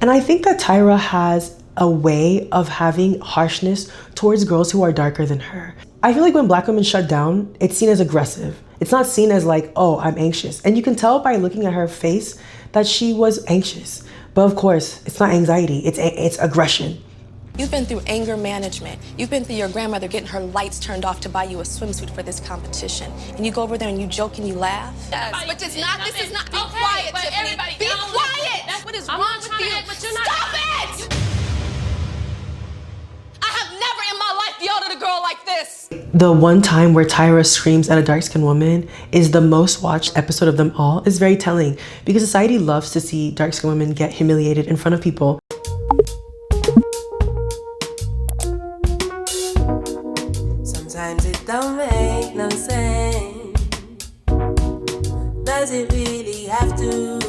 And I think that Tyra has a way of having harshness towards girls who are darker than her. I feel like when Black women shut down, it's seen as aggressive. It's not seen as like, oh, I'm anxious. And you can tell by looking at her face that she was anxious. But of course, it's not anxiety, it's aggression. You've been through anger management. You've been through your grandmother getting her lights turned off to buy you a swimsuit for this competition. And you go over there and you joke and you laugh. Yes, but it's not, this is not, be quiet, Tiffany. Be quiet! What is wrong with you? Stop it! I have never in my life yelled at a girl like this. The one time where Tyra screams at a dark-skinned woman is the most watched episode of them all. Is very telling because society loves to see dark-skinned women get humiliated in front of people. Sometimes it don't make no sense. Does it really have to?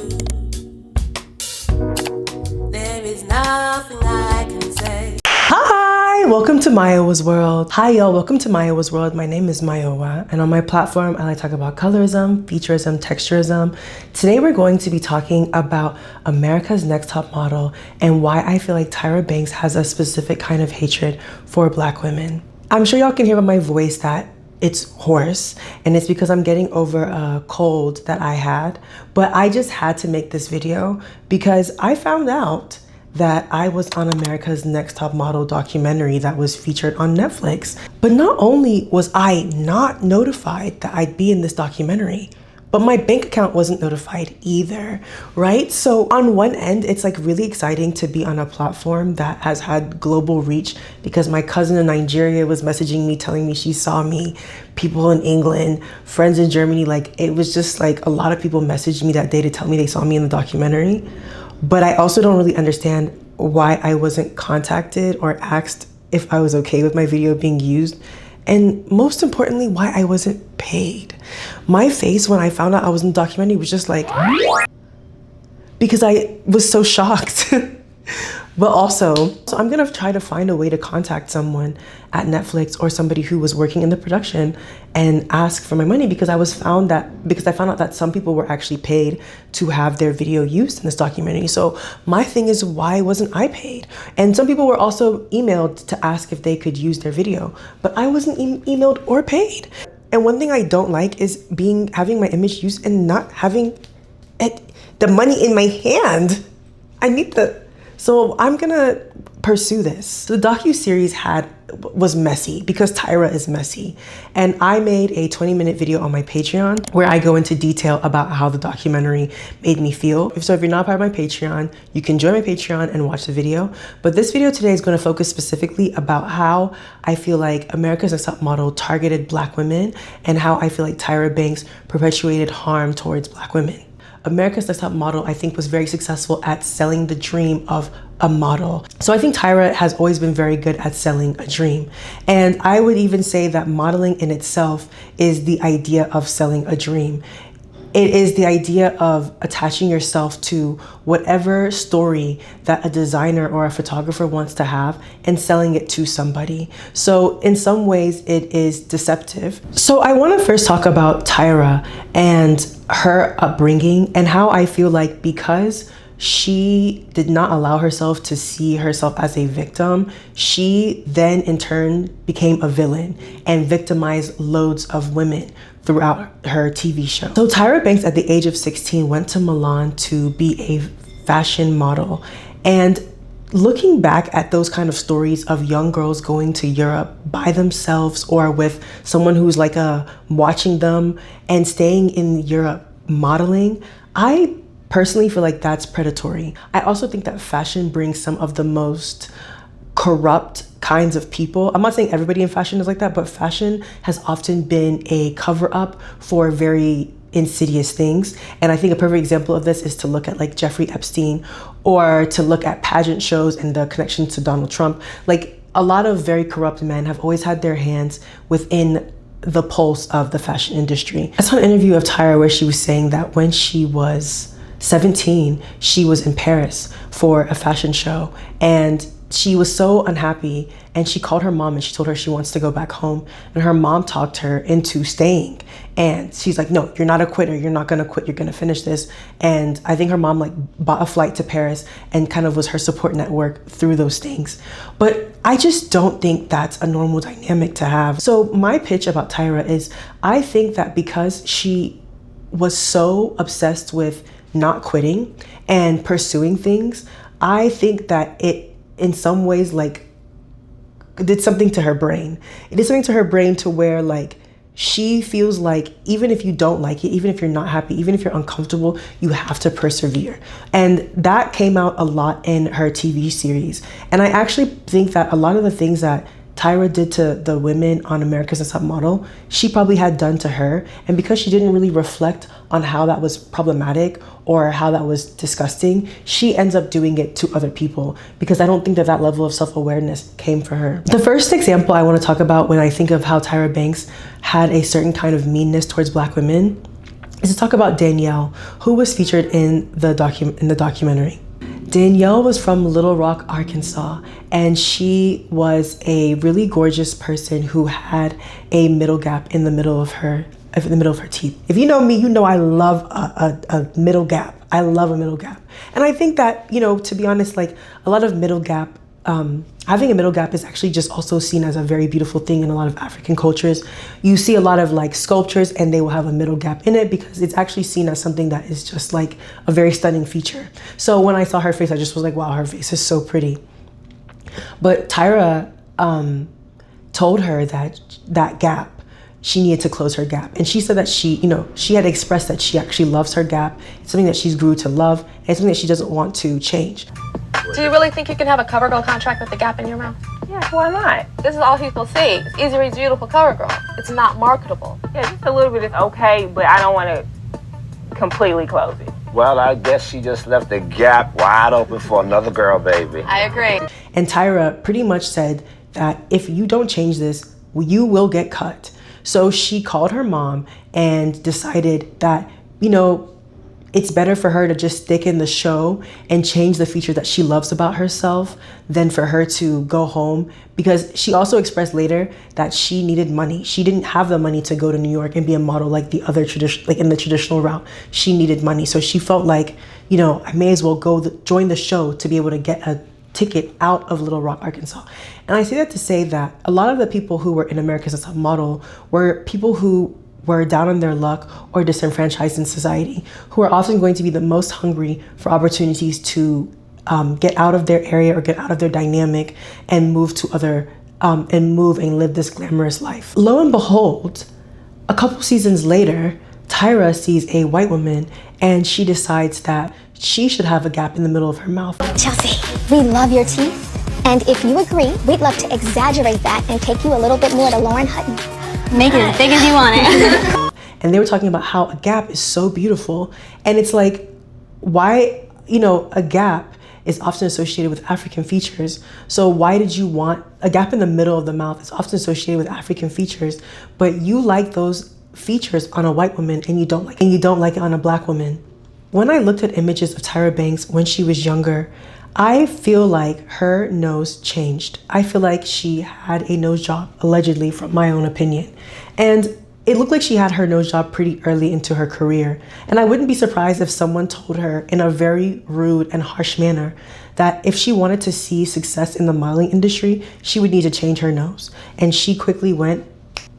There is nothing I can say. Hi, welcome to Mayowa's World. Hi y'all, welcome to Mayowa's World. My name is Mayowa, and on my platform, I like to talk about colorism, featureism, texturism. Today, we're going to be talking about America's Next Top Model and why I feel like Tyra Banks has a specific kind of hatred for Black women. I'm sure y'all can hear by my voice that it's hoarse, and it's because I'm getting over a cold that I had, but I just had to make this video because I found out that I was on America's Next Top Model documentary that was featured on Netflix. But not only was I not notified that I'd be in this documentary, but my bank account wasn't notified either, right? So on one end, it's like really exciting to be on a platform that has had global reach because my cousin in Nigeria was messaging me, telling me she saw me, people in England, friends in Germany, like it was just like a lot of people messaged me that day to tell me they saw me in the documentary. But I also don't really understand why I wasn't contacted or asked if I was okay with my video being used. And most importantly, why I wasn't paid. My face when I found out I was in the documentary was just like, because I was so shocked. But also, so I'm gonna try to find a way to contact someone at Netflix or somebody who was working in the production and ask for my money because I found out that some people were actually paid to have their video used in this documentary. So my thing is, why wasn't I paid? And some people were also emailed to ask if they could use their video, but I wasn't emailed or paid. And one thing I don't like is having my image used and not having the money in my hand. I need So I'm gonna pursue this. So the docuseries was messy because Tyra is messy. And I made a 20-minute video on my Patreon where I go into detail about how the documentary made me feel. So if you're not part of my Patreon, you can join my Patreon and watch the video. But this video today is gonna focus specifically about how I feel like America's Next Top Model targeted Black women and how I feel like Tyra Banks perpetuated harm towards Black women. America's Next Top Model, I think, was very successful at selling the dream of a model. So I think Tyra has always been very good at selling a dream. And I would even say that modeling in itself is the idea of selling a dream. It is the idea of attaching yourself to whatever story that a designer or a photographer wants to have and selling it to somebody. So in some ways it is deceptive. So I want to first talk about Tyra and her upbringing and how I feel like because she did not allow herself to see herself as a victim, she then in turn became a villain and victimized loads of women throughout her TV show. So Tyra Banks at the age of 16 went to Milan to be a fashion model. And looking back at those kind of stories of young girls going to Europe by themselves or with someone who's like watching them and staying in Europe modeling, I personally feel like that's predatory. I also think that fashion brings some of the most corrupt kinds of people. I'm not saying everybody in fashion is like that, but fashion has often been a cover up for very insidious things. And I think a perfect example of this is to look at like Jeffrey Epstein or to look at pageant shows and the connection to Donald Trump. Like a lot of very corrupt men have always had their hands within the pulse of the fashion industry. I saw an interview of Tyra where she was saying that when she was 17, she was in Paris for a fashion show, and she was so unhappy, and she called her mom and she told her she wants to go back home, and her mom talked her into staying. And she's like, no, you're not a quitter, you're not gonna quit, you're gonna finish this. And I think her mom like bought a flight to Paris and kind of was her support network through those things. But I just don't think that's a normal dynamic to have. So my pitch about Tyra is, I think that because she was so obsessed with not quitting and pursuing things, I think that it in some ways like did something to her brain. It did something to her brain to where like she feels like even if you don't like it, even if you're not happy, even if you're uncomfortable, you have to persevere. And that came out a lot in her TV series. And I actually think that a lot of the things that Tyra did to the women on America's Next Top Model, she probably had done to her. And because she didn't really reflect on how that was problematic or how that was disgusting, she ends up doing it to other people, because I don't think that that level of self-awareness came for her. The first example I want to talk about when I think of how Tyra Banks had a certain kind of meanness towards Black women is to talk about Danielle, who was featured in the documentary. Danielle was from Little Rock, Arkansas, and she was a really gorgeous person who had a middle gap in the middle of her teeth. If you know me, you know I love a middle gap. I love a middle gap. And I think that, you know, to be honest, like a lot of middle gap, having a middle gap is actually just also seen as a very beautiful thing in a lot of African cultures. You see a lot of like sculptures and they will have a middle gap in it because it's actually seen as something that is just like a very stunning feature. So when I saw her face, I just was like, wow, her face is so pretty. But Tyra told her that gap, she needed to close her gap. And she said that she had expressed that she actually loves her gap. It's something that she's grew to love, and it's something that she doesn't want to change. Do you really think you can have a cover girl contract with a gap in your mouth? Yeah, why not? This is all people see. It's easy to read beautiful cover girl. It's not marketable. Yeah, just a little bit is okay, but I don't want to completely close it. Well, I guess she just left the gap wide open for another girl, baby. I agree. And Tyra pretty much said that if you don't change this, you will get cut. So she called her mom and decided that, you know, it's better for her to just stick in the show and change the feature that she loves about herself than for her to go home, because she also expressed later that she needed money. She didn't have the money to go to New York and be a model like the other in the traditional route. She needed money. So she felt like, you know, I may as well go join the show to be able to get a ticket out of Little Rock, Arkansas. And I say that to say that a lot of the people who were in America's Next Top Model were people who were down on their luck or disenfranchised in society, who are often going to be the most hungry for opportunities to get out of their area or get out of their dynamic and move to other and live this glamorous life. Lo and behold, a couple seasons later, Tyra sees a white woman and she decides that she should have a gap in the middle of her mouth. Chelsea, we love your teeth, and if you agree, we'd love to exaggerate that and take you a little bit more to Lauren Hutton. Make it as big as you want it. And they were talking about how a gap is so beautiful, and it's like, why, you know, a gap is often associated with African features. So why did you want a gap in the middle of the mouth? Is often associated with African features, but you like those features on a white woman and you don't like it on a Black woman. When I looked at images of Tyra Banks when she was younger, I feel like her nose changed. I feel like she had a nose job, allegedly, from my own opinion. And it looked like she had her nose job pretty early into her career. And I wouldn't be surprised if someone told her in a very rude and harsh manner that if she wanted to see success in the modeling industry, she would need to change her nose. And she quickly went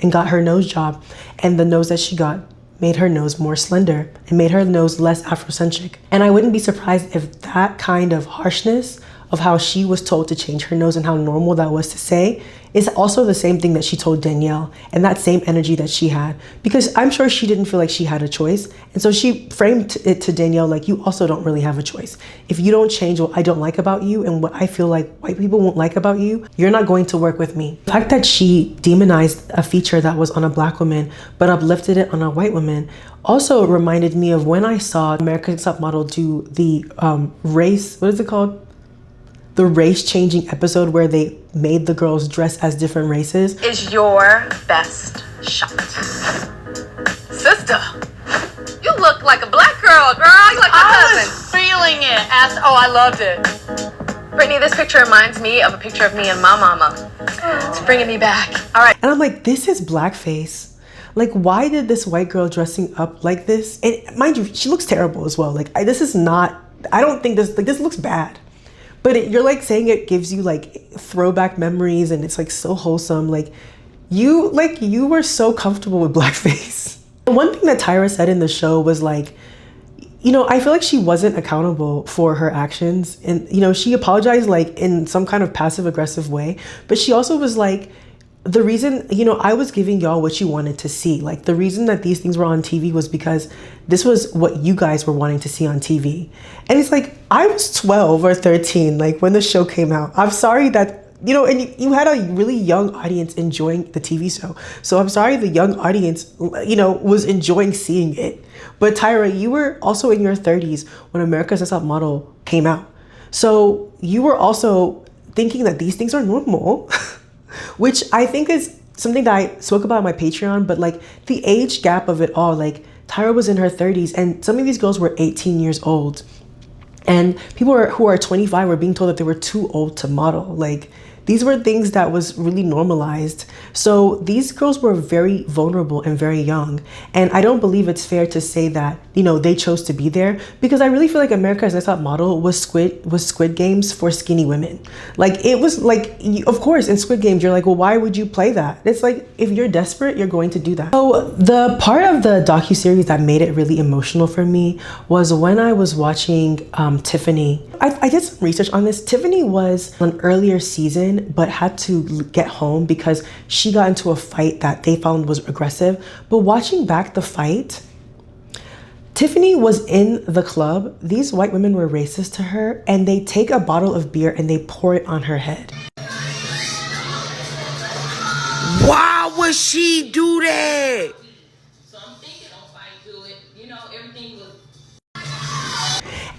and got her nose job. And the nose that she got made her nose more slender and made her nose less Afrocentric. And I wouldn't be surprised if that kind of harshness of how she was told to change her nose and how normal that was to say is also the same thing that she told Danielle, and that same energy that she had, because I'm sure she didn't feel like she had a choice. And so she framed it to Danielle like, you also don't really have a choice. If you don't change what I don't like about you and what I feel like white people won't like about you, you're not going to work with me. The fact that she demonized a feature that was on a Black woman but uplifted it on a white woman also reminded me of when I saw America's Next Top Model do the race, what is it called? The race changing episode where they made the girls dress as different races. Is your best shot. Sister, you look like a Black girl, girl. You like my cousin. I was feeling it. I loved it. Brittany, this picture reminds me of a picture of me and my mama. It's bringing me back. All right. And I'm like, this is blackface. Like, why did this white girl dressing up like this? And mind you, she looks terrible as well. Like, this is not, I don't think this, like, this looks bad. But you're like saying it gives you like throwback memories and it's like so wholesome. Like you were so comfortable with blackface. One thing that Tyra said in the show was like, you know, I feel like she wasn't accountable for her actions. And, you know, she apologized like in some kind of passive aggressive way, but she also was like, the reason, you know, I was giving y'all what you wanted to see. Like the reason that these things were on TV was because this was what you guys were wanting to see on TV. And it's like, I was 12 or 13, like when the show came out. I'm sorry that, you know, and you had a really young audience enjoying the TV show. So I'm sorry the young audience, you know, was enjoying seeing it. But Tyra, you were also in your 30s when America's Next Top Model came out. So you were also thinking that these things are normal. Which I think is something that I spoke about on my Patreon, but like the age gap of it all, like Tyra was in her 30s and some of these girls were 18 years old. And people who are 25 were being told that they were too old to model. Like these were things that was really normalized. So these girls were very vulnerable and very young. And I don't believe it's fair to say that, you know, they chose to be there, because I really feel like America's Next Top Model was Squid Games for skinny women. Like it was like, of course, in Squid Games, you're like, well, why would you play that? It's like, if you're desperate, you're going to do that. So the part of the docuseries that made it really emotional for me was when I was watching Tiffany. I did some research on this. Tiffany was an earlier season, but had to get home because she got into a fight that they found was aggressive. But watching back the fight, Tiffany was in the club. These white women were racist to her, and they take a bottle of beer and they pour it on her head. Why would she do that?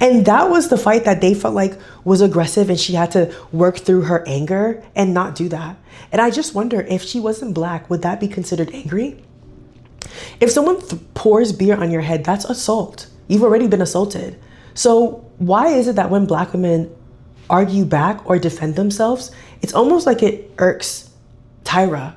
And that was the fight that they felt like was aggressive, and she had to work through her anger and not do that. And I just wonder, if she wasn't black, would that be considered angry? If someone pours beer on your head, that's assault. You've already been assaulted. So why is it that when black women argue back or defend themselves, it's almost like it irks Tyra?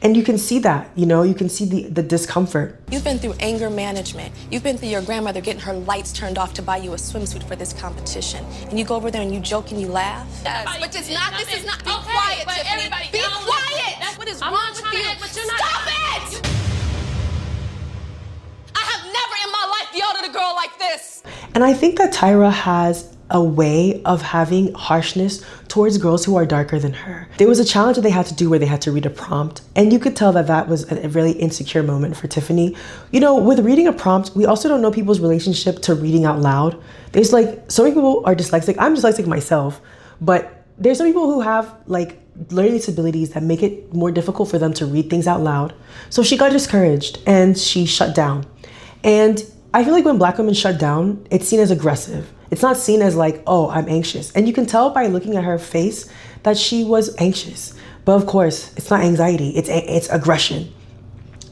And you can see that, you know, you can see the discomfort. You've been through anger management. You've been through your grandmother getting her lights turned off to buy you a swimsuit for this competition. And you go over there and you joke and you laugh. Yes, but it's not, this is not, be quiet, Tiffany. Be quiet! What is wrong with you? Stop it! I have never in my life yelled at a girl like this. And I think that Tyra has a way of having harshness towards girls who are darker than her. There was a challenge that they had to do where they had to read a prompt, and you could tell that that was a really insecure moment for Tiffany. You know, with reading a prompt, we also don't know people's relationship to reading out loud. There's like, some people are dyslexic. I'm dyslexic myself, but there's some people who have like learning disabilities that make it more difficult for them to read things out loud. So she got discouraged and she shut down. And I feel like when black women shut down, it's seen as aggressive. It's not seen as like, oh, I'm anxious. And you can tell by looking at her face that she was anxious. But of course, it's not anxiety, it's aggression.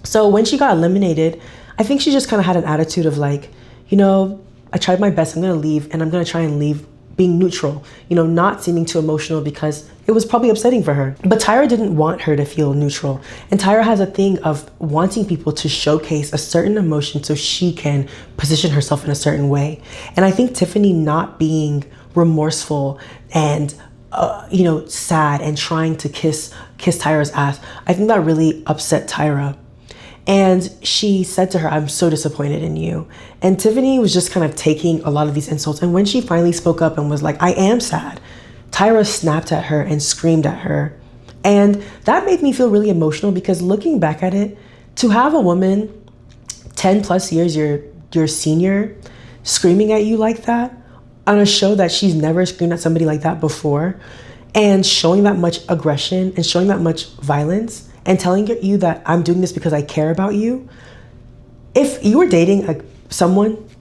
So when she got eliminated, I think she just kind of had an attitude of like, you know, I tried my best, I'm gonna leave, and I'm gonna try and leave being neutral, you know, not seeming too emotional, because it was probably upsetting for her. But Tyra didn't want her to feel neutral. And Tyra has a thing of wanting people to showcase a certain emotion so she can position herself in a certain way. And I think Tiffany not being remorseful and, you know, sad and trying to kiss Tyra's ass, I think that really upset Tyra. And she said to her, I'm so disappointed in you. And Tiffany was just kind of taking a lot of these insults. And when she finally spoke up and was like, I am sad, Tyra snapped at her and screamed at her. And that made me feel really emotional, because looking back at it, to have a woman 10 plus years your senior screaming at you like that on a show that she's never screamed at somebody like that before, and showing that much aggression and showing that much violence, and telling you that I'm doing this because I care about you. If you were dating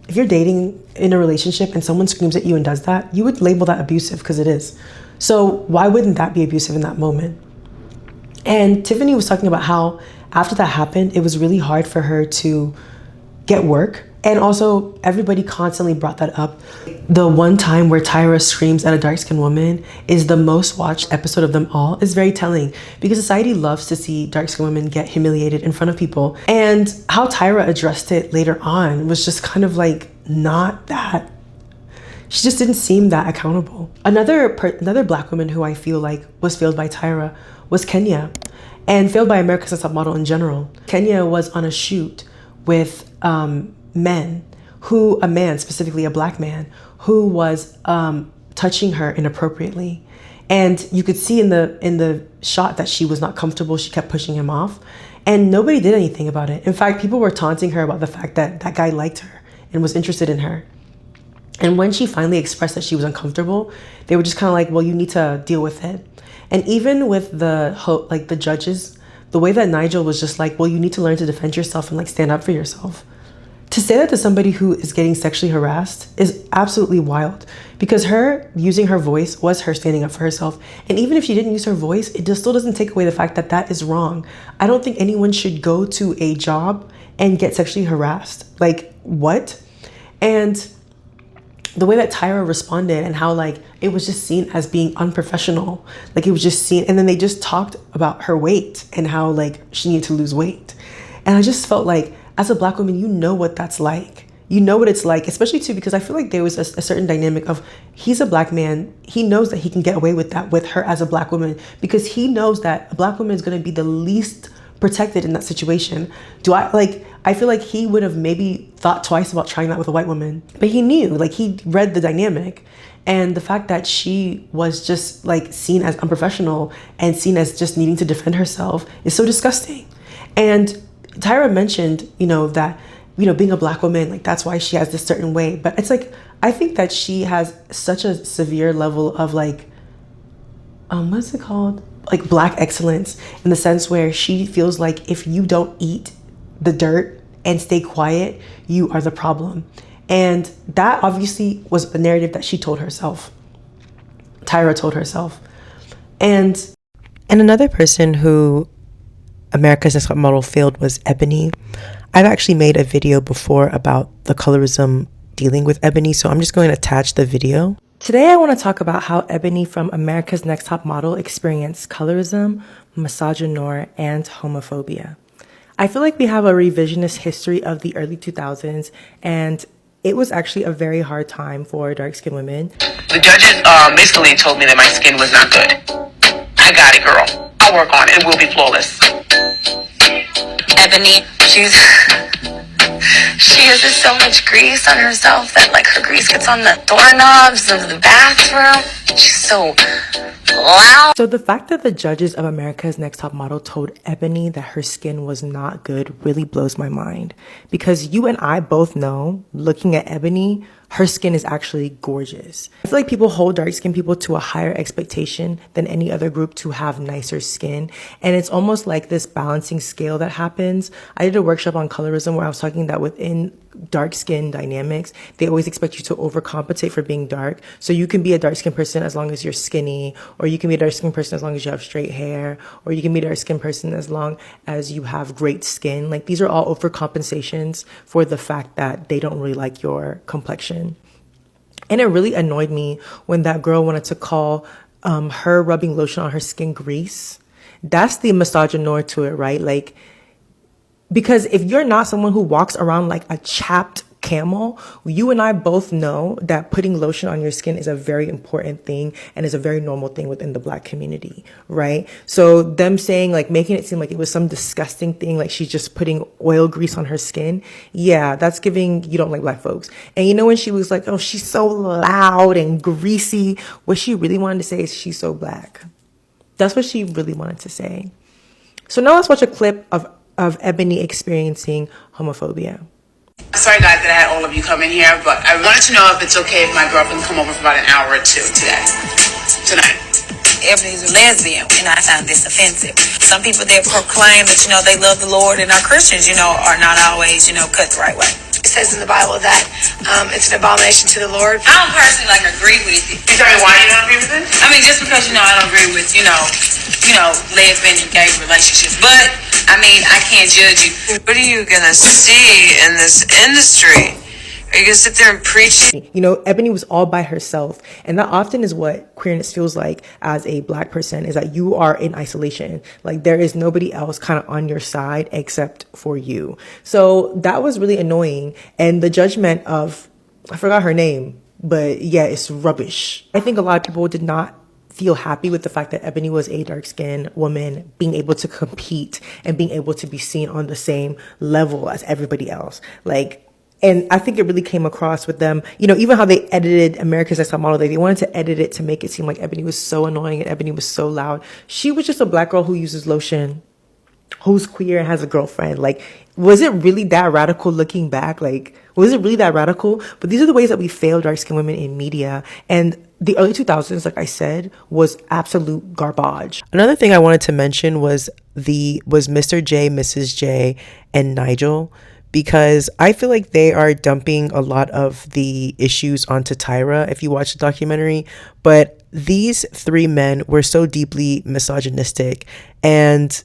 if you're dating in a relationship and someone screams at you and does that, you would label that abusive, because it is. So why wouldn't that be abusive in that moment? And Tiffany was talking about how after that happened, it was really hard for her to get work And also, everybody constantly brought that up. The one time where Tyra screams at a dark-skinned woman is the most watched episode of them all. Is very telling because society loves to see dark-skinned women get humiliated in front of people. And how Tyra addressed it later on was just kind of like not that. She just didn't seem that accountable. Another black woman who I feel like was failed by Tyra was Kenya, and failed by America's Next Top Model in general. Kenya was on a shoot with men, a man, specifically a black man, who was touching her inappropriately. And you could see in the shot that she was not comfortable. She kept pushing him off, and nobody did anything about it. In fact, people were taunting her about the fact that that guy liked her and was interested in her. And when she finally expressed that she was uncomfortable, they were just kind of like, well, you need to deal with it. And even with the judges, the way that Nigel was just like, well, you need to learn to defend yourself and like stand up for yourself. To say that to somebody who is getting sexually harassed is absolutely wild, because her using her voice was her standing up for herself. And even if she didn't use her voice, it still doesn't take away the fact that that is wrong. I don't think anyone should go to a job and get sexually harassed. Like, what? And the way that Tyra responded and how like it was just seen as being unprofessional, like it was just seen, and then they just talked about her weight and how like she needed to lose weight. And I just felt like, as a black woman, you know what that's like. You know what it's like, especially too, because I feel like there was a certain dynamic of, he's a black man. He knows that he can get away with that with her as a black woman, because he knows that a black woman is going to be the least protected in that situation. I feel like he would have maybe thought twice about trying that with a white woman, but he knew, like he read the dynamic. And the fact that she was just like seen as unprofessional and seen as just needing to defend herself is so disgusting. And Tyra mentioned, that, being a black woman, like that's why she has this certain way. But it's like, I think that she has such a severe level of like, what's it called? Like black excellence, in the sense where she feels like if you don't eat the dirt and stay quiet, you are the problem. And that obviously was a narrative that she told herself. Tyra told herself. And another person who America's Next Top Model failed was Ebony. I've actually made a video before about the colorism dealing with Ebony, so I'm just going to attach the video. Today I want to talk about how Ebony from America's Next Top Model experienced colorism, misogynoir, and homophobia. I feel like we have a revisionist history of the early 2000s, and it was actually a very hard time for dark-skinned women. The judges basically told me that my skin was not good. I got it, girl. I'll work on it. It will be flawless. Ebony, she uses so much grease on herself that like her grease gets on the doorknobs of the bathroom. She's so loud. So the fact that the judges of America's Next Top Model told Ebony that her skin was not good really blows my mind, because you and I both know, looking at Ebony, her skin is actually gorgeous. I feel like people hold dark-skinned people to a higher expectation than any other group to have nicer skin. And it's almost like this balancing scale that happens. I did a workshop on colorism where I was talking that within dark skin dynamics, they always expect you to overcompensate for being dark. So you can be a dark-skinned person as long as you're skinny, or you can be a dark-skinned person as long as you have straight hair, or you can be a dark-skinned person as long as you have great skin. Like, these are all overcompensations for the fact that they don't really like your complexion. And it really annoyed me when that girl wanted to call her rubbing lotion on her skin grease. That's the misogynoir to it, right? Like, because if you're not someone who walks around like a chapped camel, you and I both know that putting lotion on your skin is a very important thing and is a very normal thing within the Black community, right? So them saying, like, making it seem like it was some disgusting thing, like she's just putting oil grease on her skin, yeah, that's giving you don't like Black folks. And you know, when she was like, oh, she's so loud and greasy, what she really wanted to say is she's so Black. That's what she really wanted to say. So now let's watch a clip of Ebony experiencing homophobia. Sorry guys that I had all of you come in here, but I wanted to know if it's okay if my girlfriend come over for about an hour or two tonight. Ebony's a lesbian, and I found this offensive. Some people that proclaim that, they love the Lord and are Christians, are not always, cut the right way. It says in the Bible that it's an abomination to the Lord. I don't personally agree with it. You tell me why you don't agree with it? I mean, just because, I don't agree with, lesbian and gay relationships. But I mean, I can't judge you. What are you gonna see in this industry? Are you gonna sit there and preach? You know, Ebony was all by herself. And that often is what queerness feels like as a Black person, is that you are in isolation. Like, there is nobody else kind of on your side except for you. So that was really annoying. And the judgment of, I forgot her name, but yeah, it's rubbish. I think a lot of people did not feel happy with the fact that Ebony was a dark-skinned woman being able to compete and being able to be seen on the same level as everybody else. Like, and I think it really came across with them, you know, even how they edited America's Next Top Model. They wanted to edit it to make it seem like Ebony was so annoying and Ebony was so loud. She was just a Black girl who uses lotion, who's queer and has a girlfriend. Like, was it really that radical looking back? Like, was it really that radical? But these are the ways that we fail dark-skinned women in media. And the early 2000s, like I said, was absolute garbage. Another thing I wanted to mention was Mr. J, Mrs. J, and Nigel, because I feel like they are dumping a lot of the issues onto Tyra if you watch the documentary. But these three men were so deeply misogynistic, and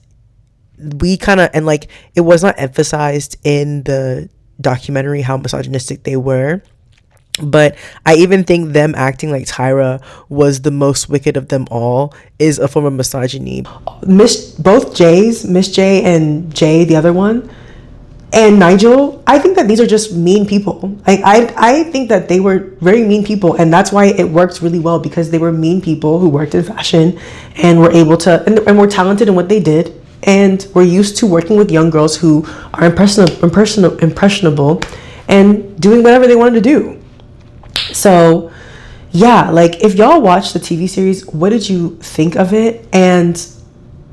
it was not emphasized in the documentary how misogynistic they were. But I even think them acting like Tyra was the most wicked of them all is a form of misogyny. Both J's, Miss J and Jay, the other one, and Nigel, I think that these are just mean people. Like, I think that they were very mean people, and that's why it worked really well, because they were mean people who worked in fashion and were able to, and were talented in what they did, and were used to working with young girls who are impressionable and doing whatever they wanted to do. So yeah, like, if y'all watched the TV series, what did you think of it? And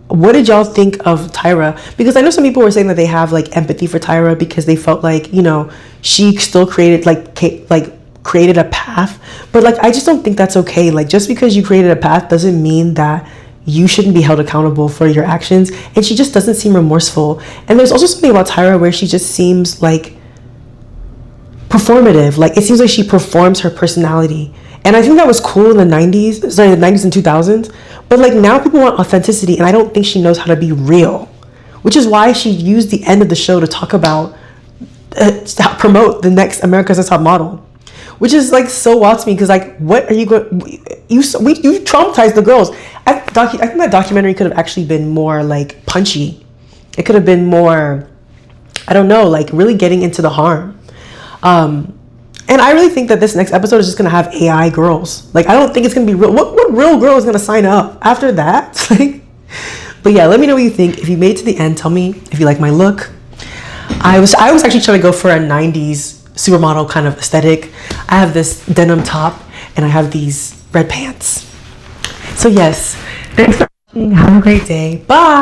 what did y'all think of Tyra? Because I know some people were saying that they have like empathy for Tyra because they felt like, you know, she still created created a path. But like, I just don't think that's okay. Like, just because you created a path doesn't mean that you shouldn't be held accountable for your actions. And she just doesn't seem remorseful. And there's also something about Tyra where she just seems like performative. Like, it seems like she performs her personality. And I think that was cool in the 90s and 2000s. But like, now people want authenticity, and I don't think she knows how to be real. Which is why she used the end of the show to talk about, to promote the next America's Next Top Model. Which is like so wild to me, because like, what are you going, you traumatized the girls. I think that documentary could have actually been more like punchy. It could have been more, I don't know, like really getting into the harm. And I really think that this next episode is just going to have AI girls. Like, I don't think it's going to be real. What real girl is going to sign up after that? But yeah, let me know what you think. If you made it to the end, tell me if you like my look. I was actually trying to go for a 90s supermodel kind of aesthetic. I have this denim top and I have these red pants. So yes, thanks for watching. Have a great day. Bye.